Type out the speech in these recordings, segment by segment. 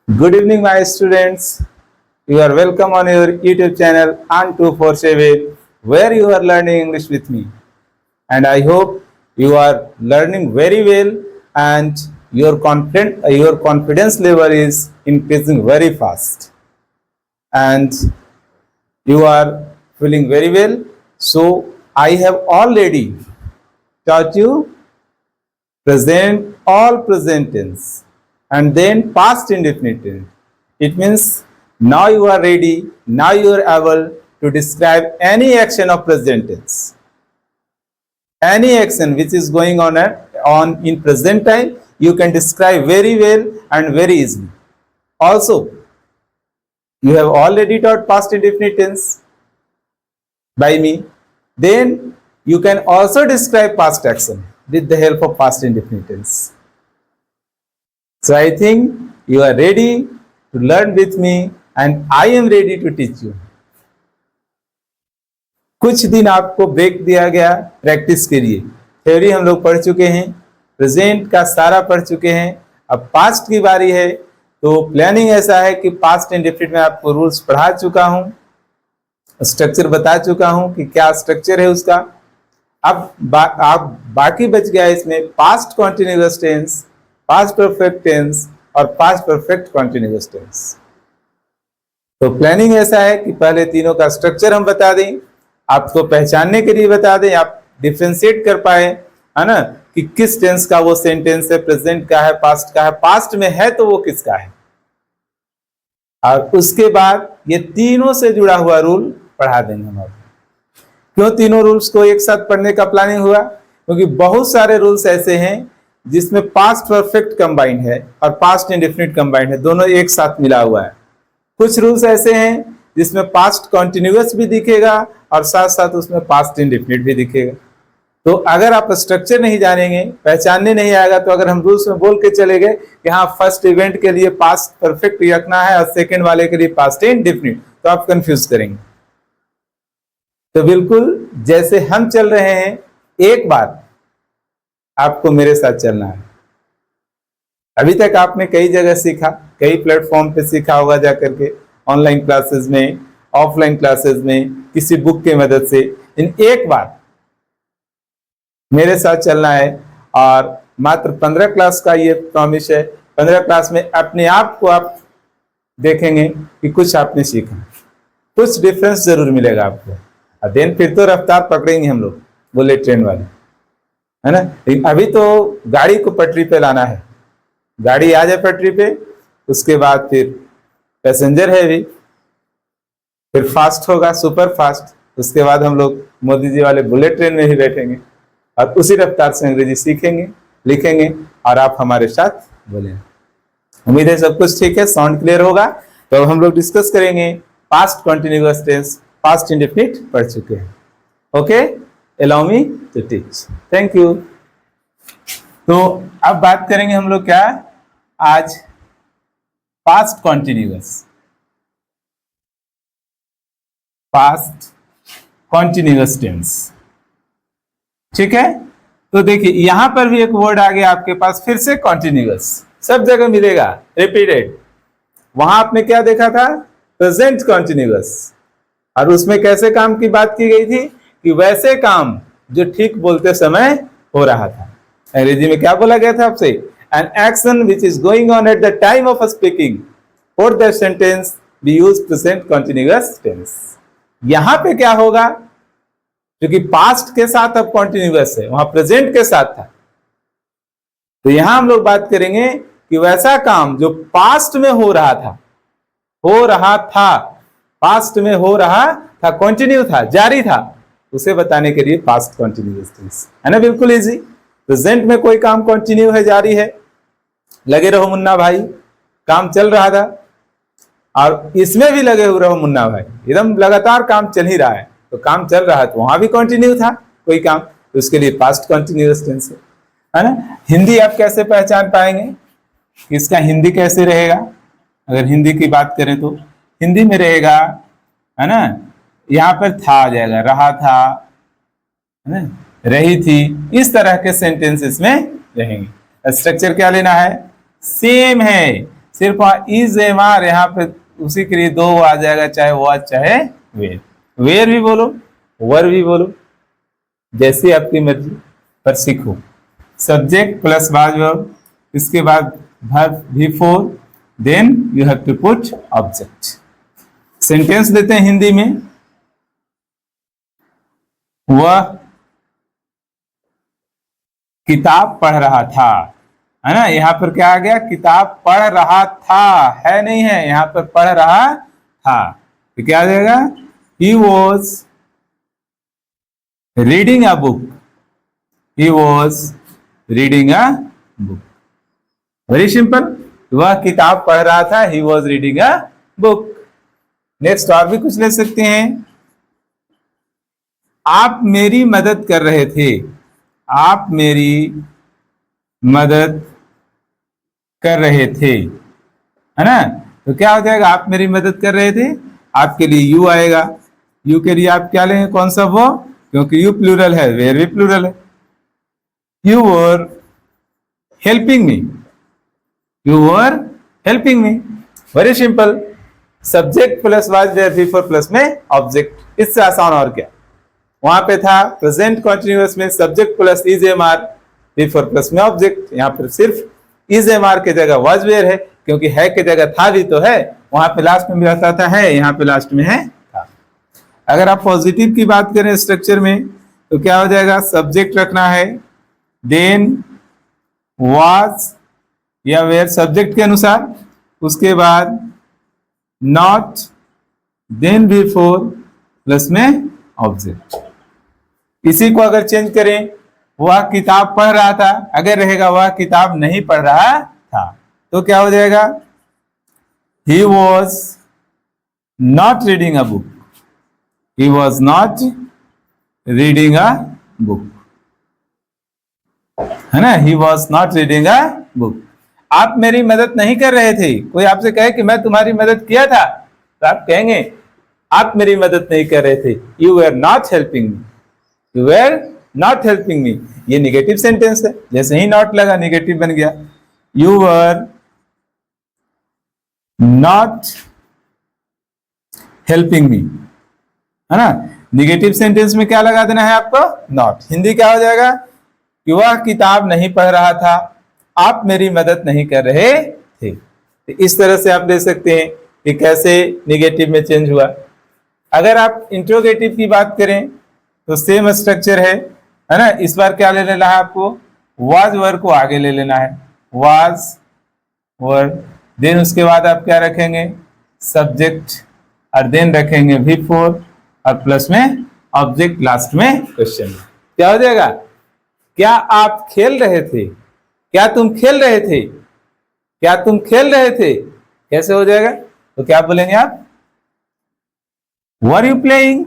Good evening, my students. You are welcome on your YouTube channel On247, where you are learning English with me. And I hope you are learning very well, and your confidence level is increasing very fast, and you are feeling very well. So I have already taught you present, all present tense, and then past indefinite tense. It means now you are ready, now you are able to describe any action of present tense. Any action which is going on in present time, you can describe very well and very easily. Also, you have already taught past indefinite tense by me. Then you can also describe past action with the help of past indefinite tense. So I think you are ready to learn with me, and I am ready to teach you. कुछ दिन आपको break दिया गया practice के लिए। Theory हम लोग पढ़ चुके हैं, प्रेजेंट का सारा पढ़ चुके हैं, अब पास्ट की बारी है। तो प्लानिंग ऐसा है कि पास्ट इंडेफिनिट में आपको रूल्स पढ़ा चुका हूं, स्ट्रक्चर बता चुका हूं कि क्या स्ट्रक्चर है उसका। अब बाकी बच गया इसमें past continuous tense, past perfect tense और पास्ट परफेक्ट कॉन्टिन्यूअस टेंस। तो प्लानिंग ऐसा है कि पहले तीनों का स्ट्रक्चर हम बता दें, आपको पहचानने के लिए बता दें, आप डिफरेंशिएट कर पाए, है ना, कि किस टेंस का वो सेंटेंस है, प्रेजेंट का है, पास्ट का है, पास्ट में है तो वो किसका है। और उसके बाद ये तीनों से जुड़ा हुआ रूल पढ़ा देंगे हम आपको। क्यों तीनों रूल्स को एक साथ पढ़ने का प्लानिंग हुआ? क्योंकि बहुत सारे रूल्स ऐसे हैं जिसमें पास्ट परफेक्ट कंबाइंड है और पास्ट इंडेफिनिट कंबाइंड है, दोनों एक साथ मिला हुआ है। कुछ रूल्स ऐसे हैं जिसमें पास्ट कॉन्टिन्यूअस भी दिखेगा और साथ साथ उसमें पास्ट इंडेफिनिट भी दिखेगा। तो अगर आप स्ट्रक्चर नहीं जानेंगे, पहचानने नहीं आएगा, तो अगर हम रूल्स में बोल के चले गए कि हाँ फर्स्ट इवेंट के लिए पास्ट परफेक्ट रखना है और सेकेंड वाले के लिए पास्ट इंडेफिनिट, तो आप कंफ्यूज करेंगे। तो बिल्कुल जैसे हम चल रहे हैं, एक बार आपको मेरे साथ चलना है। अभी तक आपने कई जगह सीखा, कई प्लेटफॉर्म पे सीखा होगा जाकर के, ऑनलाइन क्लासेस में, ऑफलाइन क्लासेस में, किसी बुक के मदद से। इन एक बार मेरे साथ चलना है, और मात्र 15 क्लास का ये प्रॉमिस है। 15 क्लास में अपने आप को आप देखेंगे कि कुछ आपने सीखा, कुछ डिफरेंस जरूर मिलेगा आपको। और देन फिर तो रफ्तार पकड़ेंगे हम लोग, बुलेट ट्रेन वाले, है ना। लेकिन अभी तो गाड़ी को पटरी पे लाना है, गाड़ी आ जाए पटरी पे, उसके बाद फिर पैसेंजर है भी, फिर फास्ट होगा, सुपर फास्ट। उसके बाद हम लोग मोदी जी वाले बुलेट ट्रेन में ही बैठेंगे और उसी रफ्तार से अंग्रेजी सीखेंगे, लिखेंगे, और आप हमारे साथ बोलेंगे। उम्मीद है सब कुछ ठीक है, साउंड क्लियर होगा। तो अब हम लोग डिस्कस करेंगे past continuous tense, past indefinite पढ़ चुके हैं। Okay, allow me to teach. Thank you. तो अब बात करेंगे हम लोग क्या आज, past continuous, past continuous tense. ठीक है, तो देखिए यहां पर भी एक वर्ड आ गया आपके पास, फिर से कॉन्टिन्यूअस, सब जगह मिलेगा, रिपीटेड। वहां आपने क्या देखा था? प्रेजेंट कॉन्टिन्यूअस, और उसमें कैसे काम की बात की गई थी कि वैसे काम जो ठीक बोलते समय हो रहा था। अंग्रेजी में क्या बोला गया था आपसे? An action which is going on at the time of speaking, for that sentence we use present continuous tense. यहां पे क्या होगा? क्योंकि पास्ट के साथ अब कॉन्टिन्यूअस है, वहां प्रेजेंट के साथ था, तो यहां हम लोग बात करेंगे कि वैसा काम जो पास्ट में हो रहा था, पास्ट में हो रहा था, कंटिन्यू था, जारी था, उसे बताने के लिए पास्ट कॉन्टिन्यूअस टेंस है ना। बिल्कुल इजी। प्रेजेंट में कोई काम कंटिन्यू है, जारी है, लगे रहो मुन्ना भाई, काम चल रहा था, और इसमें भी लगे हुए रहो मुन्ना भाई, एकदम लगातार काम चल ही रहा है, तो काम चल रहा है, तो वहां भी कंटिन्यू था कोई काम, तो उसके लिए पास्ट कॉन्टिन्यूअस टेंस है ना। हिंदी आप कैसे पहचान पाएंगे, इसका हिंदी कैसे रहेगा? अगर हिंदी की बात करें तो हिंदी में रहेगा, है ना, यहाँ पर था आ जाएगा, रहा था, है ना, रही थी, इस तरह के सेंटेंसेस में रहेंगे। स्ट्रक्चर क्या लेना है? सेम है, सिर्फ इज एम आर यहाँ पे उसी के लिए दो आ जाएगा, चाहे वॉज चाहे वेयर। वेयर भी बोलो, वर भी बोलो, जैसी आपकी मर्जी, पर सीखो। सब्जेक्ट प्लस वाज वर्ब, इसके बाद verb V4, then you have to put object. Sentence देते हैं हिंदी में। वह किताब पढ़ रहा था, है ना। यहां पर क्या आ गया, किताब पढ़ रहा था, है नहीं है, यहां पर पढ़ रहा था, तो क्या आ जाएगा, he was reading a book, he was reading a book. Very simple, वह किताब पढ़ रहा था, he was reading a book. Next और भी कुछ ले सकते हैं। आप मेरी मदद कर रहे थे, आप मेरी मदद कर रहे थे, है ना। तो क्या हो जाएगा, आप मेरी मदद कर रहे थे, आपके लिए यू आएगा। यू के लिए आप क्या लेंगे, कौन सा वो, क्योंकि यू प्लूरल है, वेयर भी प्लूरल है। You were helping me, you were helping me. Very simple, subject plus was were V4 plus में ऑब्जेक्ट, इससे आसान और क्या। वहां पे था प्रेजेंट कंटिन्यूअस में subject plus is am are, V4 plus में ऑब्जेक्ट। यहाँ पर सिर्फ इज एम आर की जगह वाज वेयर है, क्योंकि है की जगह था भी तो है, वहां पे लास्ट में भी आता था है, यहाँ पे लास्ट में है था। अगर आप पॉजिटिव की बात करें स्ट्रक्चर में, तो क्या हो जाएगा, सब्जेक्ट रखना है, देन वाज या वेयर सब्जेक्ट के अनुसार, उसके बाद नॉट, देन V4 प्लस में ऑब्जेक्ट। इसी को अगर चेंज करें, वह किताब पढ़ रहा था, अगर रहेगा वह किताब नहीं पढ़ रहा था, तो क्या हो जाएगा, he was not reading a book, he was not reading a book, है ना, he was not reading a book। आप मेरी मदद नहीं कर रहे थे, कोई आपसे कहे कि मैं तुम्हारी मदद किया था, तो आप कहेंगे आप मेरी मदद नहीं कर रहे थे, you were not helping me, you were not helping me। ये निगेटिव सेंटेंस है, जैसे ही नॉट लगा निगेटिव बन गया। you were not helping me, है ना। निगेटिव सेंटेंस में क्या लगा देना है आपको, नॉट। हिंदी क्या हो जाएगा, कि वह किताब नहीं पढ़ रहा था, आप मेरी मदद नहीं कर रहे थे। तो इस तरह से आप देख सकते हैं कि कैसे निगेटिव में चेंज हुआ। अगर आप इंट्रोगेटिव की बात करें तो सेम स्ट्रक्चर है ना। इस बार क्या ले लेना है आपको, वाज वर्ड को आगे ले लेना है, वाज वर्ड, देन उसके बाद आप क्या रखेंगे, सब्जेक्ट, और देन रखेंगे V4 और प्लस में ऑब्जेक्ट, लास्ट में क्वेश्चन। क्या हो जाएगा, क्या आप खेल रहे थे, क्या तुम खेल रहे थे, क्या तुम खेल रहे थे, कैसे हो जाएगा, तो क्या बोलेंगे आप, वर you playing,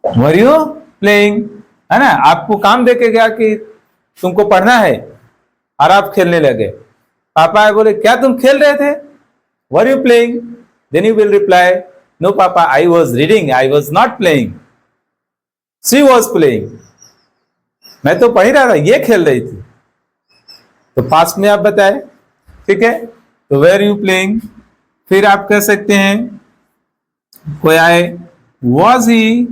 were you playing, है ना। आपको काम देके गया कि तुमको पढ़ना है और आप खेलने लगे, पापा आए बोले क्या तुम खेल रहे थे, were you playing, then you will reply, no papa I was reading, I was not playing, she was playing, मैं तो पढ़ ही रहा था, ये खेल रही थी। तो पास्ट में आप बताए, ठीक है। तो वेर यू प्लेइंग, फिर आप कह सकते हैं, कोई आए, वॉज ही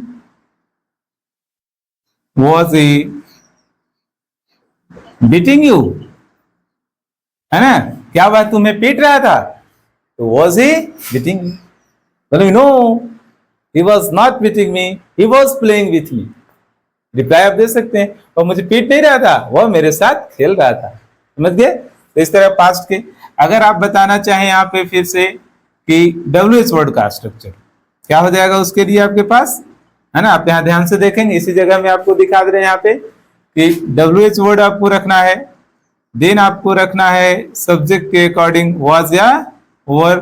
बीटिंग यू, है ना, क्या वह तुम्हें पीट रहा था, तो वॉज ही बीटिंग मी, बोलो no he was not beating me, he was playing with me. Reply आप दे सकते हैं, और मुझे पीट नहीं रहा था, वह मेरे साथ खेल रहा था, समझ गए। तो इस तरह पास्ट के। अगर आप बताना चाहें यहाँ पे फिर से कि WH वर्ड का स्ट्रक्चर क्या हो जाएगा, उसके लिए आपके पास, है ना, आप यहाँ ध्यान से देखेंगे, इसी जगह में आपको दिखा दे रहे हैं यहाँ पे कि WH वर्ड आपको रखना है, देन आपको रखना है सब्जेक्ट के अकॉर्डिंग वाज या वर,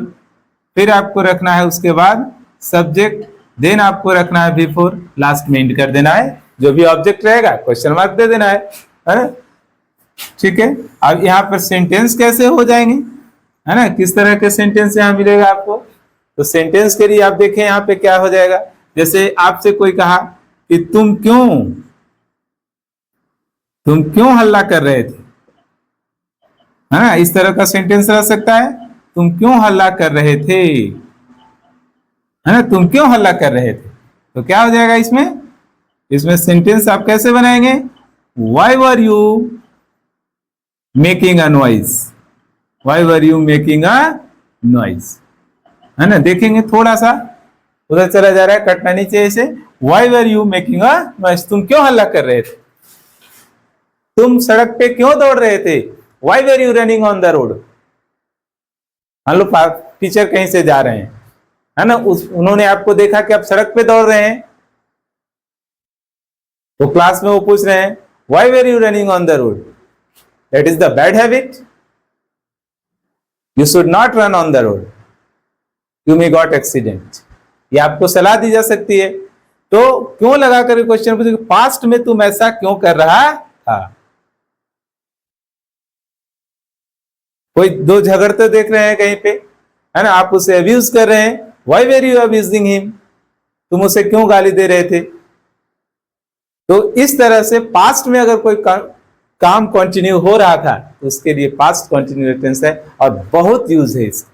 फिर आपको रखना है उसके बाद सब्जेक्ट, देन आपको रखना है V4, लास्ट में एंड कर देना है, जो भी ऑब्जेक्ट रहेगा क्वेश्चन मार्क दे देना है ना, ठीक है। अब यहाँ पर सेंटेंस कैसे हो जाएंगे, है ना, किस तरह के सेंटेंस यहाँ मिलेगा आपको। तो सेंटेंस के लिए आप देखें यहाँ पे क्या हो जाएगा, जैसे आपसे कोई कहा कि तुम क्यों हल्ला कर रहे थे, है ना, इस तरह का सेंटेंस रह सकता है, तुम क्यों हल्ला कर रहे थे, है ना, तुम क्यों हल्ला कर रहे थे। तो क्या हो जाएगा इसमें, इसमें सेंटेंस आप कैसे बनाएंगे, why were you making a noise, why were you making a noise, है ना। देखेंगे थोड़ा सा उधर चला जा रहा है, कटना नीचे ऐसे, why were you making a noise, तुम क्यों हल्ला कर रहे थे, तुम सड़क पे क्यों दौड़ रहे थे, why were you running on the road. हम लोग टीचर कहीं से जा रहे हैं, है ना, उन्होंने आपको देखा कि आप सड़क पे दौड़ रहे हैं, तो क्लास में वो पूछ रहे हैं why were you running on the road, that is the bad habit, you should not run on the road, you may got accident. ये आपको सलाह दी जा सकती है। तो क्यों लगा कर क्वेश्चन पूछे, पास्ट में तुम ऐसा क्यों कर रहा था। कोई दो झगड़ते देख रहे हैं कहीं पे, है ना, आप उसे अब्यूज कर रहे हैं, why were you abusing him, तुम उसे क्यों गाली दे रहे थे। तो इस तरह से पास्ट में अगर कोई काम कंटिन्यू हो रहा था तो उसके लिए पास्ट कंटिन्यूअस टेंस है और बहुत यूज है इसका।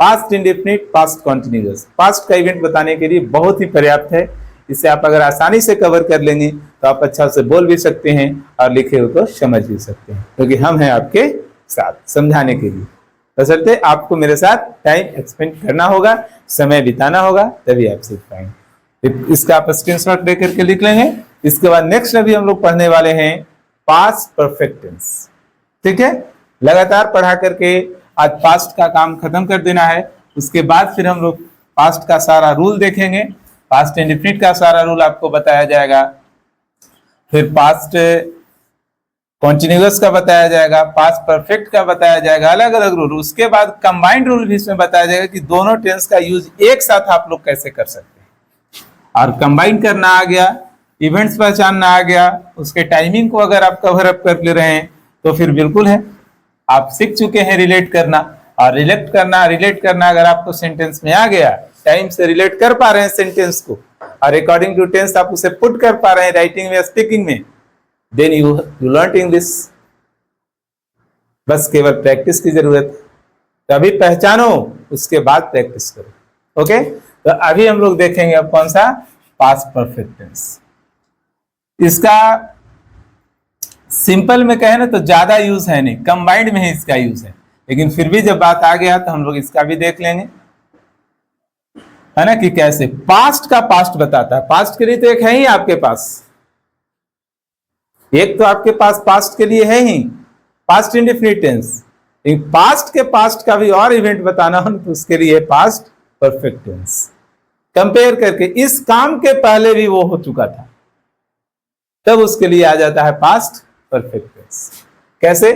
Past indefinite, past continuous, past का इवेंट बताने के लिए बहुत ही पर्याप्त है। इसे आप अगर आसानी से कवर कर लेंगे तो आप अच्छा से बोल भी सकते हैं और लिखे हुए को समझ भी सकते हैं, क्योंकि हम हैं आपके साथ समझाने के लिए। बशर्ते आपको मेरे साथ टाइम एक्सपेंड करना होगा, समय बिताना होगा, तभी आप सीख पाएंगे। इसका आप स्क्रीनशॉट लेकर के लिख लेंगे। इसके बाद नेक्स्ट अभी हम लोग पढ़ने वाले हैं पास्ट परफेक्ट टेंस। ठीक है, लगातार पढ़ा करके आज पास्ट का काम खत्म कर देना है। उसके बाद फिर हम लोग पास्ट का सारा रूल देखेंगे, पास्ट इंडेफिनिट का सारा रूल आपको बताया जाएगा, फिर पास्ट कॉन्टिन्यूअस का बताया जाएगा, पास्ट परफेक्ट का बताया जाएगा, अलग अलग रूल। उसके बाद कंबाइंड रूल भी इसमें बताया जाएगा कि दोनों टेंस का यूज एक साथ आप लोग कैसे कर सकते हैं। और कंबाइन करना आ गया, इवेंट्स पहचानना आ गया, उसके टाइमिंग को अगर आप कवर अप कर ले रहे हैं तो फिर बिल्कुल है, आप सीख चुके हैं रिलेट करना। और रिलेट करना अगर आपको सेंटेंस में आ गया, टाइम से रिलेट कर पा रहे हैं सेंटेंस को और अकॉर्डिंग टू टेंस आप उसे पुट कर पा रहे हैं राइटिंग में, स्पीकिंग में, देन यू लर्न इंग्लिश। बस केवल प्रैक्टिस की जरूरत है। तो अभी पहचानो, उसके बाद प्रैक्टिस करो। ओके, तो अभी हम लोग देखेंगे अब कौन सा, पास्ट परफेक्ट टेंस। इसका सिंपल में कहे ना तो ज्यादा यूज है नहीं, कंबाइंड में ही इसका यूज है, लेकिन फिर भी जब बात आ गया तो हम लोग इसका भी देख लेंगे, है ना, कि कैसे पास्ट का पास्ट बताता है। पास्ट के लिए तो एक है ही आपके पास, एक तो आपके पास पास्ट के लिए है ही पास्ट इंडेफिनिट टेंस, पास्ट के पास्ट का भी और इवेंट बताना हो तो उसके लिए पास्ट परफेक्ट टेंस। कंपेयर करके इस काम के पहले भी वो हो चुका था, तब उसके लिए आ जाता है पास्ट परफेक्ट टेंस। कैसे,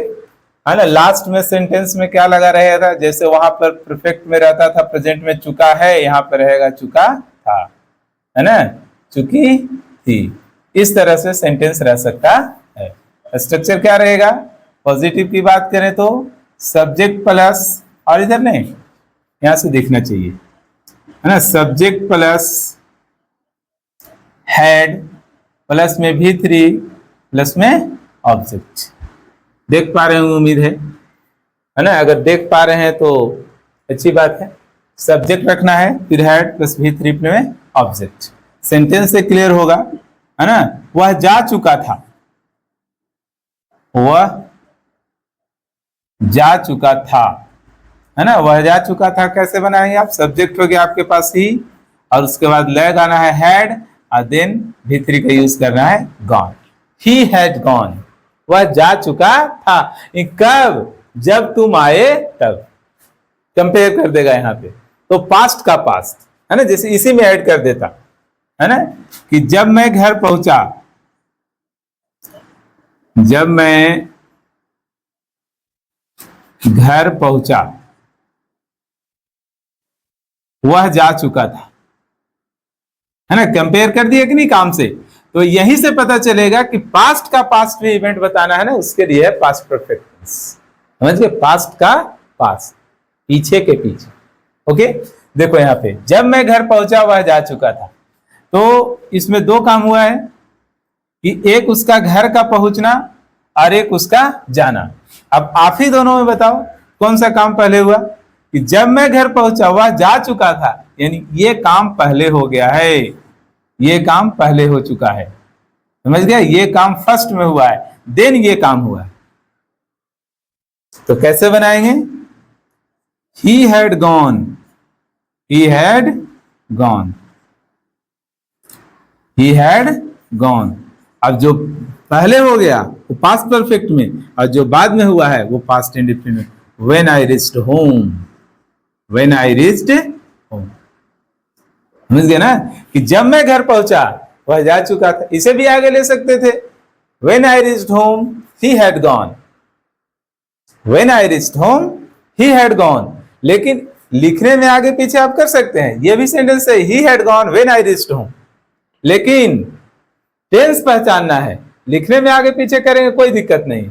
है ना, लास्ट में सेंटेंस में क्या लगा रहेगा, जैसे वहां पर परफेक्ट में रहता था प्रेजेंट में चुका है, यहां पर रहेगा चुका था, है ना, चुकी थी। इस तरह से सेंटेंस रह सकता है। स्ट्रक्चर क्या रहेगा, पॉजिटिव की बात करें तो सब्जेक्ट प्लस, और इधर नहीं, यहां से देखना चाहिए, है ना, सब्जेक्ट प्लस हेड प्लस में V3 प्लस में ऑब्जेक्ट। देख पा रहे होंगे उम्मीद है ना, अगर देख पा रहे हैं तो अच्छी बात है। सब्जेक्ट रखना है, फिर हेड प्लस V3 में ऑब्जेक्ट, सेंटेंस से क्लियर होगा, है ना। वह जा चुका था, वह जा चुका था, है ना, वह जा चुका था। कैसे बनाएंगे आप, सब्जेक्ट हो गया आपके पास ही, और उसके बाद लगाना है हेड, और देन V3 का यूज करना है गॉन। ही हैड गॉन, वह जा चुका था। कब, जब तुम आए तब। कंपेयर कर देगा यहाँ पे, तो पास्ट का पास्ट, है ना, जैसे इसी में ऐड कर देता, है ना, कि जब मैं घर पहुंचा, जब मैं घर पहुंचा, वह जा चुका था, है ना। कंपेयर कर दिया कि नहीं काम से, तो यहीं से पता चलेगा कि पास्ट का पास्ट भी इवेंट बताना है ना, उसके लिए पास्ट परफेक्ट टेंस। समझ गए, पास्ट का पास्ट, पीछे के पीछे। ओके, देखो यहाँ पे जब मैं घर पहुंचा वह जा चुका था, तो इसमें दो काम हुआ है कि एक उसका घर का पहुंचना और एक उसका जाना। अब आप ही दोनों में बताओ कौन सा काम पहले हुआ, कि जब मैं घर पहुंचा वह जा चुका था, यानी ये काम पहले हो गया है, ये काम पहले हो चुका है, समझ गया, ये काम फर्स्ट में हुआ है, देन ये काम हुआ है। तो कैसे बनाएंगे, he had gone, he had gone, he had gone. अब जो पहले हो गया वो पास्ट परफेक्ट में, और जो बाद में हुआ है वो पास्ट इंडेफिनिट में, when I reached home, when I reached home. समझ गए ना, कि जब मैं घर पहुंचा वह जा चुका था। इसे भी आगे ले सकते थे, when I reached home he had gone, when I reached home he had gone. लेकिन लिखने में आगे पीछे आप कर सकते हैं, ये भी सेंटेंस है, he had gone when I reached home, लेकिन टेंस पहचानना है, लिखने में आगे पीछे करेंगे कोई दिक्कत नहीं,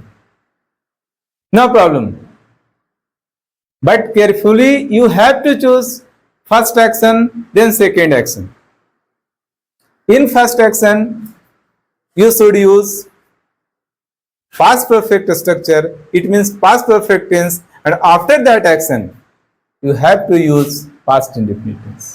no problem, but carefully you have to choose first action then second action. In first action you should use past perfect structure, it means past perfect tense, and after that action you have to use past indefinite tense।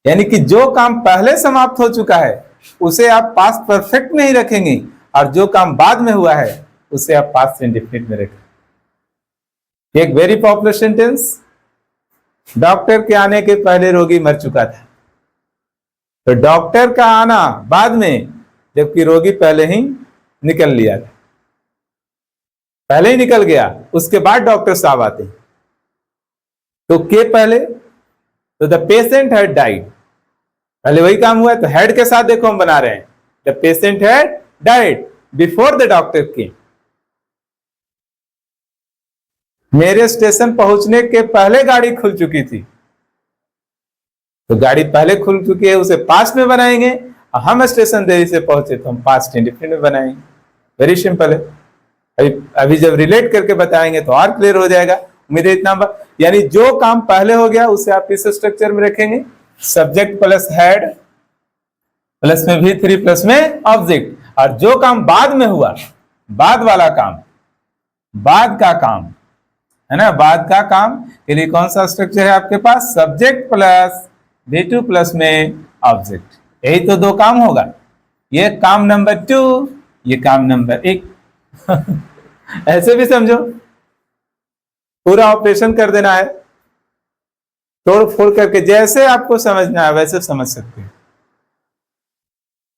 यानी कि जो काम पहले समाप्त हो चुका है उसे आप पास्ट परफेक्ट में ही रखेंगे, और जो काम बाद में हुआ है उसे आप पास्ट इंडेफिनिट में रखेंगे। एक वेरी पॉपुलर सेंटेंस, डॉक्टर के आने के पहले रोगी मर चुका था। तो डॉक्टर का आना बाद में, जबकि रोगी पहले ही निकल लिया था, पहले ही निकल गया, उसके बाद डॉक्टर साहब आते हैं। तो के पहले, तो द पेशेंट हैड डाइड, पहले वही काम हुआ है, तो हेड के साथ देखो हम बना रहे हैं, the patient had died before the doctor केम। मेरे स्टेशन पहुंचने के पहले गाड़ी खुल चुकी थी, तो गाड़ी पहले खुल चुकी है उसे पास्ट में बनाएंगे, और हम स्टेशन देरी से पहुंचे तो हम पास्ट इंडेफिनिट में बनाएंगे। वेरी सिंपल है। अभी जब रिलेट करके बताएंगे तो और क्लियर हो जाएगा। उम्मीद है इतना, यानी जो काम पहले हो गया उसे आप इस स्ट्रक्चर में रखेंगे, सब्जेक्ट प्लस हेड प्लस में V3 प्लस में ऑब्जेक्ट, और जो काम बाद में हुआ, बाद वाला काम, बाद का काम है ना, बाद का काम के लिए कौन सा स्ट्रक्चर है आपके पास, सब्जेक्ट प्लस V2 प्लस में ऑब्जेक्ट। यही तो दो काम होगा, ये काम नंबर 2, ये काम नंबर 1। ऐसे भी समझो, पूरा ऑपरेशन कर देना है, तोड़ फोड़ करके, जैसे आपको समझना है वैसे समझ सकते हैं।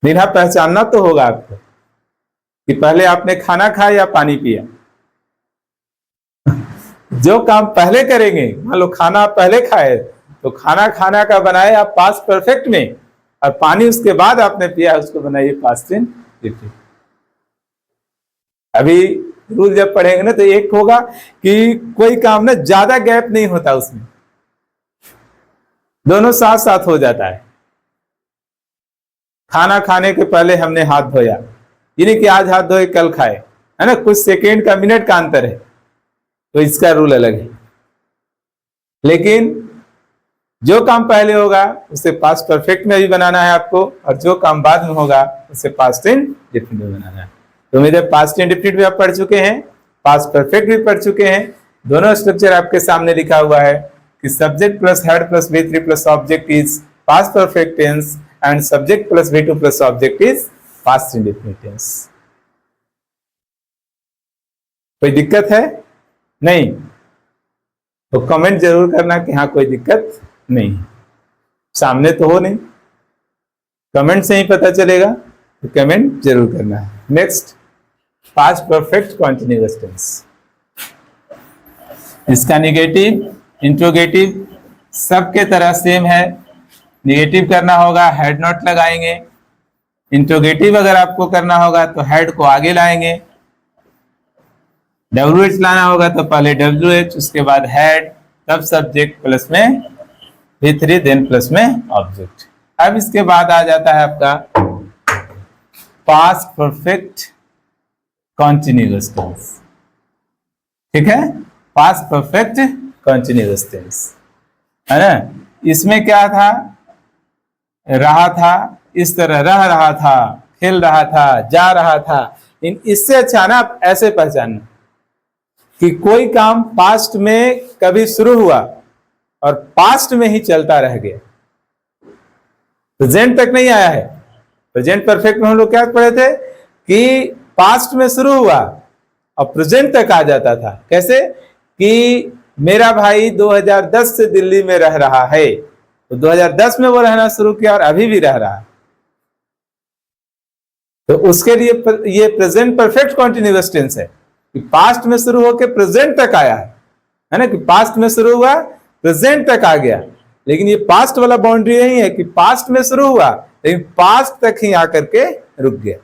मेरा पहचानना तो होगा आपको कि पहले आपने खाना खाया या पानी पिया। जो काम पहले करेंगे, मान लो खाना आप पहले खाए, तो खाना खाना का बनाए आप पास्ट परफेक्ट में, और पानी उसके बाद आपने पिया उसको बनाइए पास्ट इंडेफिनिट। अभी रूल जब पढ़ेंगे ना तो एक होगा कि कोई काम ना ज्यादा गैप नहीं होता, उसमें दोनों साथ साथ हो जाता है। खाना खाने के पहले हमने हाथ धोया, ये नहीं कि आज हाथ धोए कल खाए, है ना, कुछ सेकेंड का मिनट का अंतर है, तो इसका रूल अलग है। लेकिन जो काम पहले होगा उसे पास्ट परफेक्ट में भी बनाना है आपको, और जो काम बाद में होगा उसे पास्ट इंडेफिनिट में बनाना है। तो मेरे पास्ट इंडेफिनिट भी आप पढ़ चुके हैं, पास्ट परफेक्ट भी पढ़ चुके हैं। दोनों स्ट्रक्चर आपके सामने लिखा हुआ है कि subject plus had plus V3 plus object is past perfect tense, and subject plus V2 plus object is past indefinite tense. कोई दिक्कत है? नहीं? तो कमेंट जरूर करना कि हाँ कोई दिक्कत नहीं, सामने तो हो नहीं, कमेंट से ही पता चलेगा, तो कमेंट जरूर करना है। Next, past perfect continuous tense. इसका निगेटिव, इंट्रोगेटिव सबके तरह सेम है। निगेटिव करना होगा हेड नॉट लगाएंगे, इंट्रोगेटिव अगर आपको करना होगा तो हेड को आगे लाएंगे, WH लाना होगा तो पहले WH, उसके बाद हेड, तब सब्जेक्ट प्लस में V3 देन प्लस में ऑब्जेक्ट। अब इसके बाद आ जाता है आपका पास्ट परफेक्ट कॉन्टिन्यूअस टेंस। ठीक है, पास्ट परफेक्ट कॉन्टिन्यूअस टेंस है ना। इसमें क्या था, रहा था, इस तरह रह रहा था, खेल रहा था, जा रहा था। इससे अच्छा ना आप ऐसे पहचानना, कि कोई काम पास्ट में कभी शुरू हुआ और पास्ट में ही चलता रह गया, प्रेजेंट तक नहीं आया है। प्रेजेंट परफेक्ट में हम लोग क्या पढ़े थे कि पास्ट में शुरू हुआ और प्रेजेंट तक आ जाता था। कैसे कि मेरा भाई 2010 से दिल्ली में रह रहा है, तो 2010 में वो रहना शुरू किया और अभी भी रह रहा है, तो उसके लिए ये प्रेजेंट परफेक्ट कॉन्टिन्यूअस टेंस है कि पास्ट में शुरू होकर प्रेजेंट तक आया है ना, कि पास्ट में शुरू हुआ प्रेजेंट तक आ गया। लेकिन ये पास्ट वाला बाउंड्री नहीं है कि पास्ट में शुरू हुआ लेकिन पास्ट तक ही आकर के रुक गया,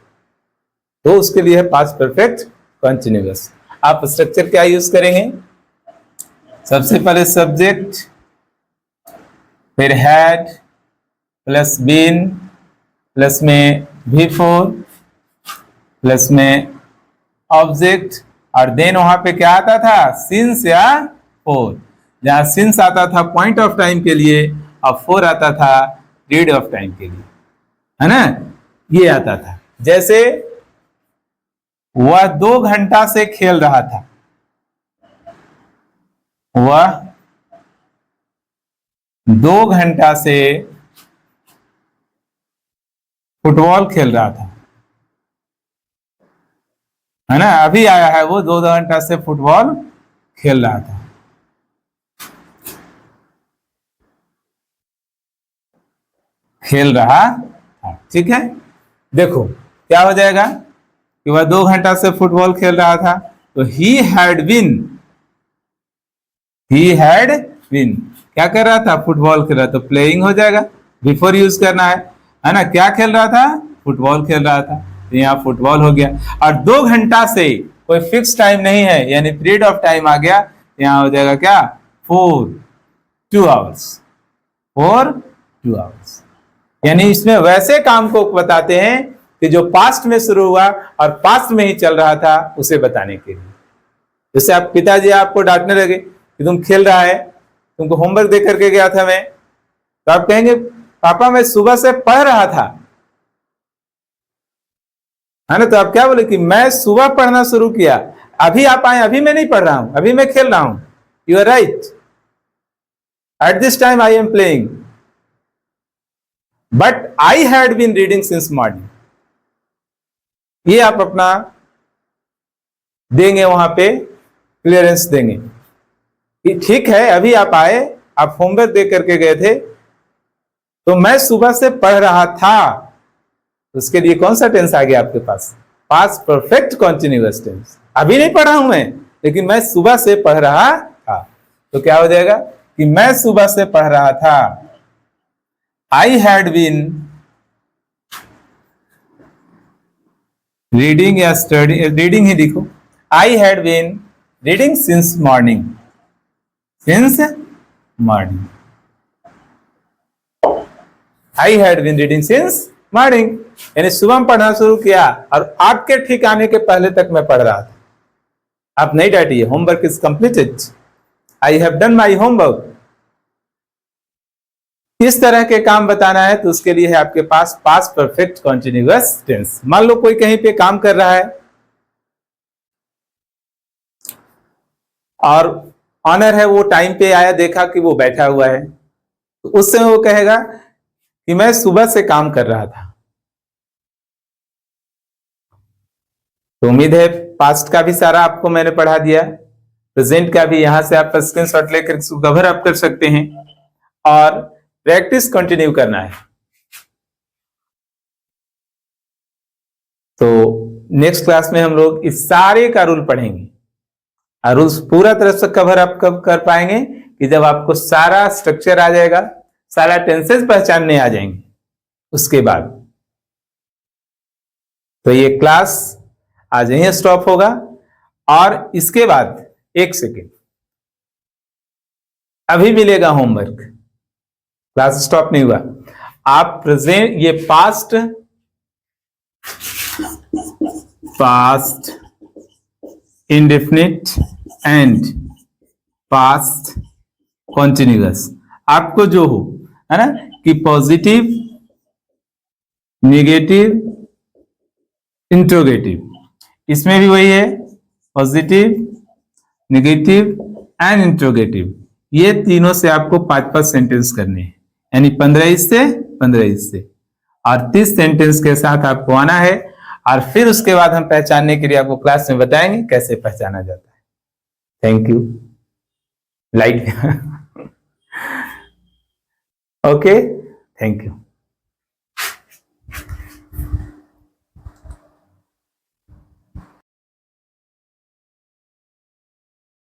तो उसके लिए है पास्ट परफेक्ट कॉन्टिन्यूअस। आप स्ट्रक्चर क्या यूज करेंगे? सबसे पहले सब्जेक्ट, फिर हैड प्लस बीन प्लस में बिफोर प्लस में ऑब्जेक्ट, और देन वहां पे क्या आता था? सिंस या फोर। जहां सिंस आता था पॉइंट ऑफ टाइम के लिए और फोर आता था पीरियड ऑफ टाइम के लिए, है ना, ये आता था। जैसे वह 2 घंटा से खेल रहा था, वह 2 घंटा से फुटबॉल खेल रहा था, है ना, अभी आया है वो 2 घंटा से फुटबॉल खेल रहा था। खेल रहा था, ठीक है। देखो क्या हो जाएगा कि वह 2 घंटा से फुटबॉल खेल रहा था, तो ही हैड बीन क्या कर रहा था? फुटबॉल खेल रहा था, तो प्लेइंग हो जाएगा, बिफोर यूज करना है ना। क्या खेल रहा था? फुटबॉल खेल रहा था, तो यहाँ फुटबॉल हो गया। और 2 घंटा से कोई फिक्स टाइम नहीं है, यानी पीरियड ऑफ टाइम आ गया, यहाँ हो जाएगा क्या? 2 आवर्स। यानी इसमें वैसे काम को बताते हैं कि जो पास्ट में शुरू हुआ और पास्ट में ही चल रहा था, उसे बताने के लिए। जैसे आप पिताजी आपको डांटने लगे कि तुम खेल रहा है, तुमको होमवर्क दे करके गया था मैं, तो आप कहेंगे पापा मैं सुबह से पढ़ रहा था, है ना। तो आप क्या बोले कि मैं सुबह पढ़ना शुरू किया, अभी आप आए, अभी मैं नहीं पढ़ रहा हूं, अभी मैं खेल रहा हूं। You are right, at this time I am playing, but I had been reading since morning. ये आप अपना देंगे, वहां पे क्लियरेंस देंगे कि ठीक है, अभी आप आए, आप होमवर्क दे करके गए थे, तो मैं सुबह से पढ़ रहा था। उसके लिए कौन सा टेंस आ गया आपके पास? Past perfect continuous tense. अभी नहीं पढ़ा हूं मैं, लेकिन मैं सुबह से पढ़ रहा था, तो क्या हो जाएगा कि मैं सुबह से पढ़ रहा था। आई हैड बीन रीडिंग या स्टडी, रीडिंग ही लिखो, I had been reading since morning, I had been reading since morning, यानी सुबह पढ़ना शुरू किया और आपके ठीक आने के पहले तक मैं पढ़ रहा था। आप नहीं डांटिए, homework is completed, I have done my homework. इस तरह के काम बताना है तो उसके लिए है आपके पास पास्ट परफेक्ट कॉन्टिन्यूअस टेंस। मान लो कोई कहीं पे काम कर रहा है और ऑनर है, वो टाइम पे आया, देखा कि वो बैठा हुआ है, तो उस समय वो कहेगा कि मैं सुबह से काम कर रहा था। तो उम्मीद है पास्ट का भी सारा आपको मैंने पढ़ा दिया, प्रेजेंट का भी। यहां से आप स्क्रीनशॉट लेकर इसको कवर अप कर सकते हैं और प्रैक्टिस कंटिन्यू करना है। तो नेक्स्ट क्लास में हम लोग इस सारे का रूल पढ़ेंगे और रूल्स पूरा तरह से कवर अप कब कर पाएंगे कि जब आपको सारा स्ट्रक्चर आ जाएगा, सारा टेंसेस पहचानने आ जाएंगे उसके बाद। तो ये क्लास आज यहीं स्टॉप होगा और इसके बाद 1 सेकेंड अभी मिलेगा होमवर्क, क्लास स्टॉप नहीं हुआ। आप प्रेजेंट, ये past indefinite and past continuous, आपको जो हो, है ना, कि पॉजिटिव, नेगेटिव, इंट्रोगेटिव, इसमें भी वही है, पॉजिटिव, नेगेटिव एंड इंट्रोगेटिव, ये तीनों से आपको 5-5 सेंटेंस करने हैं, यानी 15 इससे 15 इससे, और 30 सेंटेंस के साथ आपको आना है। और फिर उसके बाद हम पहचानने के लिए आपको क्लास में बताएंगे कैसे पहचाना जाता है। Thank you. Like okay, thank you.